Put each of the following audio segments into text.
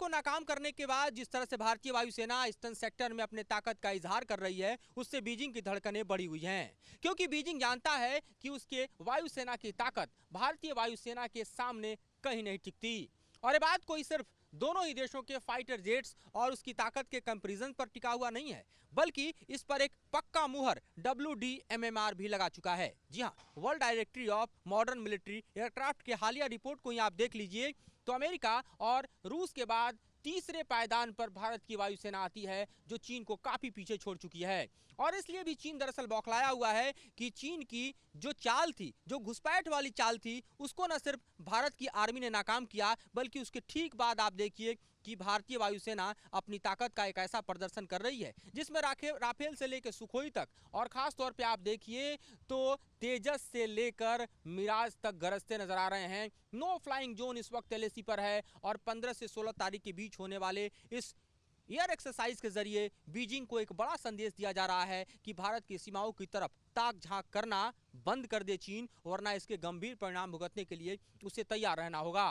को नाकाम करने के बाद जिस तरह से भारतीय वायुसेना ईस्टर्न सेक्टर में अपने ताकत का इजहार कर रही है, उससे बीजिंग की धड़कनें बढ़ी हुई हैं, क्योंकि बीजिंग जानता है कि उसके वायुसेना की ताकत भारतीय वायुसेना के सामने कहीं नहीं टिकती। और ये बात कोई सिर्फ दोनों ही देशों के फाइटर जेट्स और उसकी ताकत के कंपैरिजन पर टिका हुआ नहीं है, बल्कि इस पर एक पक्का मुहर WDMMR भी लगा चुका है। जी हां, world directory of modern military aircraft के हालिया रिपोर्ट को ही आप देख लीजिए तो अमेरिका और रूस के बाद तीसरे पायदान पर भारत की वायुसेना आती है, जो चीन को काफी पीछे छोड़ चुकी है। और इसलिए भी चीन दरअसल बौखलाया हुआ है कि चीन की जो चाल थी, जो घुसपैठ वाली चाल थी, उसको न सिर्फ भारत की आर्मी ने नाकाम किया, बल्कि उसके ठीक बाद आप देखिए कि भारतीय वायुसेना अपनी ताकत का एक ऐसा प्रदर्शन कर रही है जिसमें राफेल से लेकर सुखोई तक, और खास तौर पे आप देखिए तो तेजस से लेकर मिराज तक गरजते नजर आ रहे हैं। नो फ्लाइंग जोन इस वक्त LAC पर है और 15 से 16 तारीख के बीच होने वाले इस एयर एक्सरसाइज के जरिए बीजिंग को एक बड़ा संदेश दिया जा रहा है कि भारत की सीमाओं की तरफ ताक झांक करना बंद कर दे चीन, वरना इसके गंभीर परिणाम भुगतने के लिए उसे तैयार रहना होगा।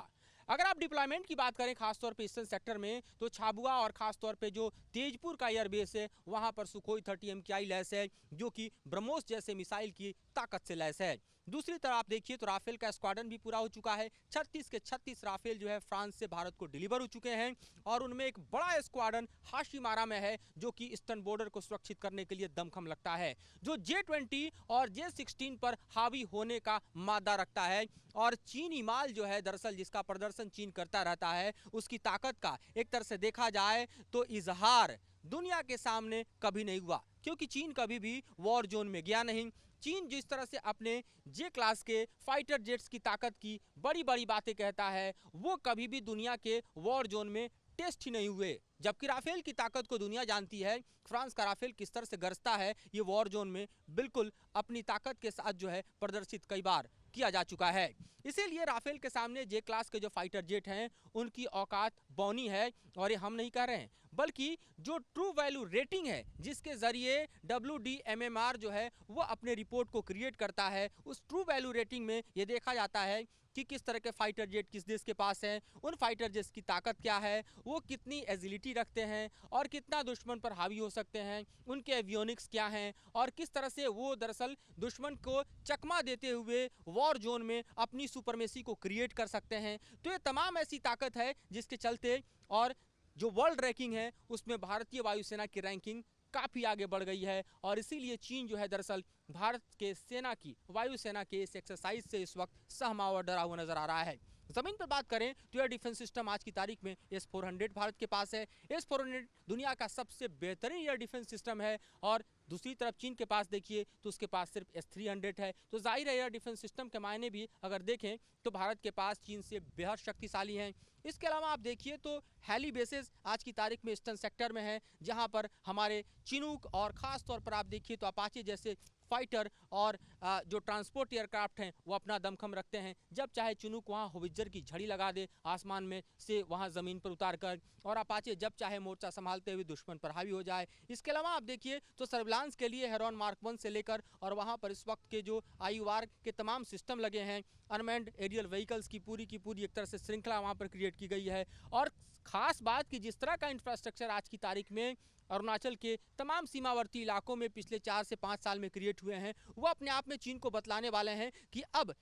अगर आप डिप्लॉयमेंट की बात करें खासतौर पे ईस्टर्न सेक्टर में, तो छाबुआ और खासतौर पे जो तेजपुर का एयरबेस है, वहां पर सुखोई 30 MKI लैस है, जो कि ब्रह्मोस जैसे मिसाइल की ताकत से लैस है। दूसरी तरफ आप देखिए तो राफेल का स्क्वाड्रन भी पूरा हो चुका है। 36 के 36 राफेल जो है फ्रांस से भारत को डिलीवर हो चुके हैं, और उनमें एक बड़ा स्क्वाड्रन हाशिमारा में है, जो कि ईस्टर्न बॉर्डर को सुरक्षित करने के लिए दमखम लगता है, जो J-20 और J-16 पर हावी होने का मादा रखता है। और चीनी माल जो है दरअसल जिसका प्रदर्शन चीन करता रहता है, उसकी ताकत का एक तरह से देखा जाए तो इजहार दुनिया के सामने कभी नहीं हुआ, क्योंकि चीन कभी भी वॉर जोन में गया नहीं। चीन जिस तरह से अपने J क्लास के फाइटर जेट्स की ताकत की बड़ी बड़ी बातें कहता है, वो कभी भी दुनिया के वॉर जोन में टेस्ट ही नहीं हुए, जबकि राफेल की ताकत को दुनिया जानती है। फ्रांस का राफेल किस तरह से गरजता है, ये वॉर जोन में बिल्कुल अपनी ताकत के साथ जो है प्रदर्शित कई बार किया जा चुका है। इसीलिए राफेल के सामने J क्लास के जो फाइटर जेट हैं, उनकी औकात बौनी है। और ये हम नहीं कह रहे हैं, बल्कि जो ट्रू वैल्यू रेटिंग है, जिसके जरिए WDMMR जो है वो अपने रिपोर्ट को क्रिएट करता है, उस ट्रू वैल्यू रेटिंग में ये देखा जाता है कि किस तरह के फाइटर जेट किस देश के पास हैं, उन फाइटर जेट्स की ताकत क्या है, वो कितनी एजिलिटी रखते हैं और कितना दुश्मन पर हावी हो सकते हैं, उनके एवियोनिक्स क्या हैं, और किस तरह से वो दरअसल दुश्मन को चकमा देते हुए वॉर जोन में अपनी सुपरमेसी को क्रिएट कर सकते हैं। तो ये तमाम ऐसी ताकत है जिसके चलते, और जो वर्ल्ड रैंकिंग है उसमें भारतीय वायुसेना की रैंकिंग काफी आगे बढ़ गई है। और इसीलिए चीन जो है दरअसल भारत के सेना की वायुसेना के इस एक्सरसाइज से इस वक्त सहमा और डरा हुआ नजर आ रहा है। जमीन पर बात करें तो एयर डिफेंस सिस्टम आज की तारीख में S-400 भारत के पास है। S-400 दुनिया का सबसे बेहतरीन एयर डिफेंस सिस्टम है, और दूसरी तरफ चीन के पास देखिए तो उसके पास सिर्फ S-300 है। तो जाहिर है एयर डिफेंस सिस्टम के मायने भी अगर देखें तो भारत के पास चीन से बेहद शक्तिशाली हैं। इसके अलावा आप देखिए तो हेली बेसेस आज की तारीख में ईस्टर्न सेक्टर में है, जहां पर हमारे चिनूक और खास तौर पर आप देखिए तो अपाचे जैसे फाइटर और जो ट्रांसपोर्ट एयरक्राफ्ट हैं वो अपना दमखम रखते हैं। जब चाहे चिनूक वहां होवित्जर की झड़ी लगा दे आसमान में से वहां जमीन पर उतार कर, और अपाचे जब चाहे मोर्चा संभालते हुए दुश्मन पर हावी हो जाए। इसके अलावा आप देखिए तो सर्विलांस के लिए हेरॉन मार्क 1 से लेकर और वहां पर इस वक्त के जो IUR के तमाम सिस्टम लगे हैं, अनमैन्ड एरियल व्हीकल्स की पूरी एक तरह से श्रृंखला वहां पर क्रिएट की गई है। और खास बात कि जिस तरह का इंफ्रास्ट्रक्चर आज की तारीख में अरुणाचल के तमाम सीमावर्ती इलाकों में पिछले 4 से 5 साल में क्रिएट हुए हैं, वो अपने आप में चीन को बतलाने वाले हैं कि अब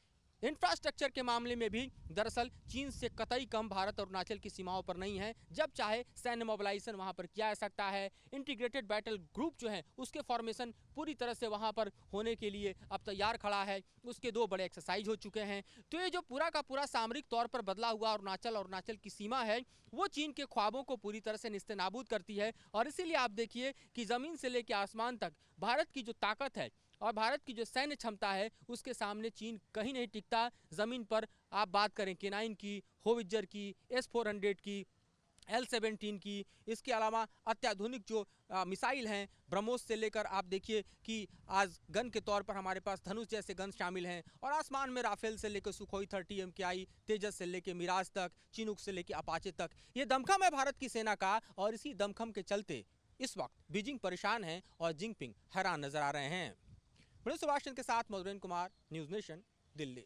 इंफ्रास्ट्रक्चर के मामले में भी दरअसल चीन से कतई कम भारत और अरुणाचल की सीमाओं पर नहीं है। जब चाहे सैन्य मोबिलाइजेशन वहां पर किया जा सकता है। इंटीग्रेटेड बैटल ग्रुप जो है उसके फॉर्मेशन पूरी तरह से वहां पर होने के लिए अब तैयार खड़ा है। उसके 2 बड़े एक्सरसाइज हो चुके हैं। तो ये जो पूरा का पूरा सामरिक तौर पर बदला हुआ अरुणाचल की सीमा है, वो चीन के ख्वाबों को पूरी तरह से निस्तेनाबूद करती है। और इसीलिए आप देखिए कि जमीन से लेकर आसमान तक भारत की जो ताकत है और भारत की जो सैन्य क्षमता है, उसके सामने चीन कहीं नहीं टिकता। जमीन पर आप बात करें K9 की, होवित्जर की, S-400 की, L-17 की, इसके अलावा अत्याधुनिक जो मिसाइल हैं ब्रह्मोस से लेकर आप देखिए कि आज गन के तौर पर हमारे पास धनुष जैसे गन शामिल हैं, और आसमान में राफेल से लेकर सुखोई 30 MKI, तेजस से लेकर मिराज तक, चिनूक से लेकर अपाचे तक, ये दमखम है भारत की सेना का। और इसी दमखम के चलते इस वक्त बीजिंग परेशान है और जिनपिंग हैरान नजर आ रहे हैं। सुभाष चंद्र के साथ मधुरेंद्र कुमार, न्यूज़ नेशन, दिल्ली।